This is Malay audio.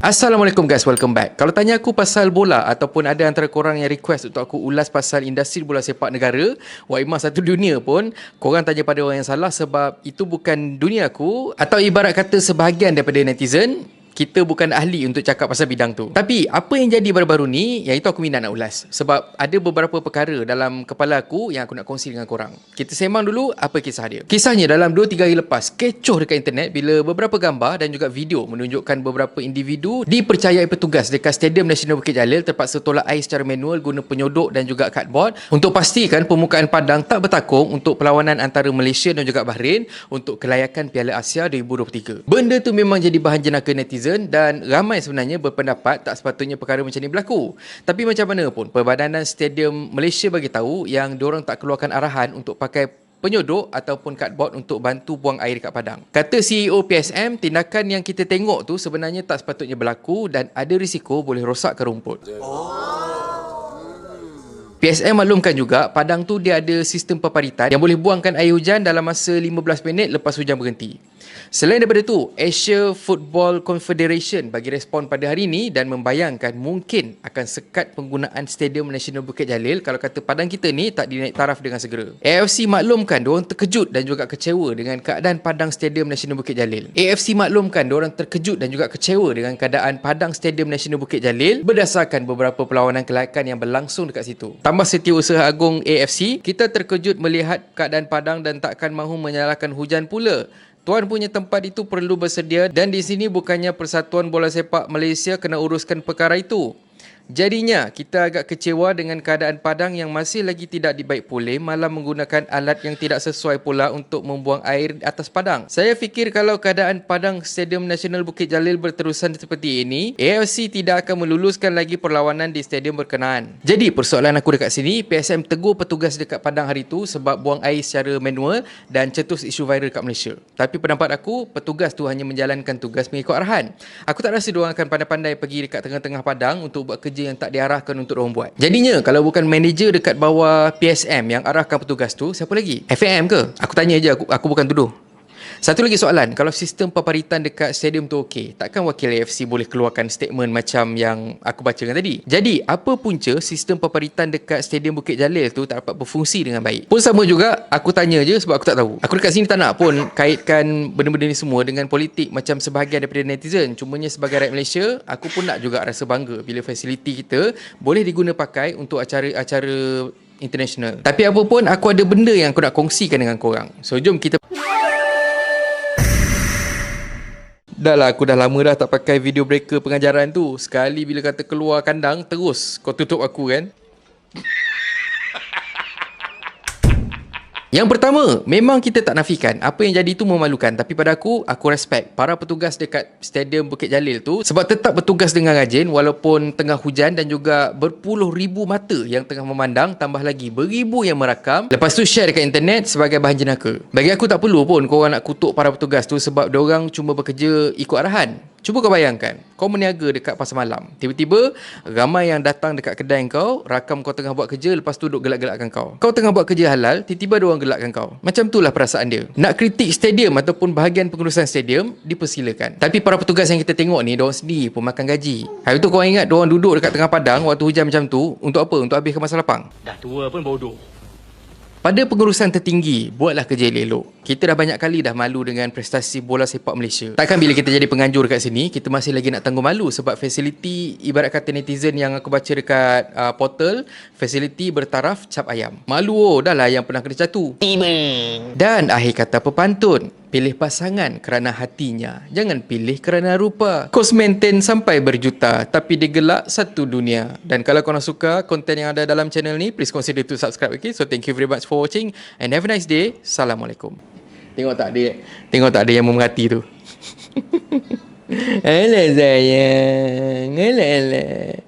Assalamualaikum guys, welcome back. Kalau tanya aku pasal bola ataupun ada antara korang yang request untuk aku ulas pasal industri bola sepak negara, Waimah satu dunia pun, korang tanya pada orang yang salah sebab itu bukan dunia aku, atau ibarat kata sebahagian daripada netizen, kita bukan ahli untuk cakap pasal bidang tu. Tapi apa yang jadi baru-baru ni, yang itu aku minat nak ulas. Sebab ada beberapa perkara dalam kepala aku yang aku nak kongsi dengan korang. Kita sembang dulu apa kisah dia. Kisahnya dalam 2-3 hari lepas, kecoh dekat internet bila beberapa gambar dan juga video menunjukkan beberapa individu dipercayai petugas dekat Stadium Nasional Bukit Jalil terpaksa tolak air secara manual guna penyodok dan juga cardboard untuk pastikan permukaan padang tak bertakung untuk perlawanan antara Malaysia dan juga Bahrain untuk kelayakan Piala Asia 2023. Benda tu memang jadi bahan jenaka netizen dan ramai sebenarnya berpendapat tak sepatutnya perkara macam ni berlaku. Tapi macam mana pun, Perbadanan Stadium Malaysia bagi tahu yang diorang tak keluarkan arahan untuk pakai penyodok ataupun cardboard untuk bantu buang air dekat padang. Kata CEO PSM, tindakan yang kita tengok tu sebenarnya tak sepatutnya berlaku dan ada risiko boleh rosakkan rumput. PSM maklumkan juga, padang tu dia ada sistem peparitan yang boleh buangkan air hujan dalam masa 15 minit lepas hujan berhenti. Selain daripada tu, Asia Football Confederation bagi respon pada hari ini dan membayangkan mungkin akan sekat penggunaan Stadium Nasional Bukit Jalil kalau kata padang kita ni tak dinaik taraf dengan segera. AFC maklumkan diorang terkejut dan juga kecewa dengan keadaan padang Stadium Nasional Bukit Jalil. AFC maklumkan diorang terkejut dan juga kecewa dengan keadaan padang Stadium Nasional Bukit Jalil berdasarkan beberapa perlawanan kelayakan yang berlangsung dekat situ. Tambah Setiausaha Agung AFC, kita terkejut melihat keadaan padang dan takkan mahu menyalahkan hujan pula. Tuan punya tempat itu perlu bersedia dan di sini bukannya Persatuan Bola Sepak Malaysia kena uruskan perkara itu. Jadinya, kita agak kecewa dengan keadaan padang yang masih lagi tidak dibaik pulih, malah menggunakan alat yang tidak sesuai pula untuk membuang air atas padang. Saya fikir kalau keadaan padang Stadium Nasional Bukit Jalil berterusan seperti ini, AFC tidak akan meluluskan lagi perlawanan di stadium berkenaan. Jadi, persoalan aku dekat sini, PSM tegur petugas dekat padang hari itu sebab buang air secara manual dan cetus isu viral kat Malaysia. Tapi pendapat aku, petugas tu hanya menjalankan tugas mengikut arahan. Aku tak rasa diorang akan pandai-pandai pergi dekat tengah-tengah padang untuk buat kerja yang tak diarahkan untuk diorang buat. Jadinya, kalau bukan manager dekat bawah PSM yang arahkan petugas tu, siapa lagi? FAM ke? Aku tanya je, aku bukan tuduh. Satu lagi soalan, kalau sistem peparitan dekat stadium tu okey, takkan wakil AFC boleh keluarkan statement macam yang aku bacakan tadi? Jadi, apa punca sistem peparitan dekat stadium Bukit Jalil tu tak dapat berfungsi dengan baik? Pun sama juga, aku tanya je sebab aku tak tahu. Aku dekat sini tak nak pun kaitkan benda-benda ni semua dengan politik macam sebahagian daripada netizen. Cumanya sebagai rakyat Malaysia, aku pun nak juga rasa bangga bila fasiliti kita boleh diguna pakai untuk acara-acara international. Tapi apa pun, aku ada benda yang aku nak kongsikan dengan korang. So, jom kita... Dah lah, aku dah lama dah tak pakai video breaker pengajaran tu. Sekali bila kata keluar kandang, terus kau tutup aku kan. Yang pertama, memang kita tak nafikan apa yang jadi itu memalukan. Tapi pada aku respect para petugas dekat Stadium Bukit Jalil tu sebab tetap bertugas dengan rajin walaupun tengah hujan dan juga berpuluh ribu mata yang tengah memandang, tambah lagi beribu yang merakam. Lepas tu share dekat internet sebagai bahan jenaka. Bagi aku tak perlu pun korang nak kutuk para petugas tu sebab diorang cuma bekerja ikut arahan. Cuba kau bayangkan, kau meniaga dekat pasar malam. Tiba-tiba, ramai yang datang dekat kedai kau, rakam kau tengah buat kerja, lepas tu duk gelak-gelakkan kau. Kau tengah buat kerja halal, tiba-tiba diorang gelakkan kau. Macam itulah perasaan dia. Nak kritik stadium ataupun bahagian pengurusan stadium, dipersilakan. Tapi para petugas yang kita tengok ni, diorang sendiri pun makan gaji. Hari tu kau ingat diorang duduk dekat tengah padang waktu hujan macam tu, untuk apa? Untuk habiskan masa lapang? Dah tua pun bodoh. Pada pengurusan tertinggi, buatlah kerja elok. Kita dah banyak kali dah malu dengan prestasi bola sepak Malaysia. Takkan bila kita jadi penganjur dekat sini, kita masih lagi nak tanggung malu sebab fasiliti, ibarat kata netizen yang aku baca dekat portal, fasiliti bertaraf cap ayam. Malu dah lah yang pernah kena catu. Dan akhir kata pepantun, pilih pasangan kerana hatinya, jangan pilih kerana rupa. Kos maintain sampai berjuta, tapi dia gelak satu dunia. Dan kalau korang suka konten yang ada dalam channel ni, please consider to subscribe, okay? So thank you very much for watching and have a nice day. Assalamualaikum. Tengok tak ada yang memerhati tu. Alah sayang, alah.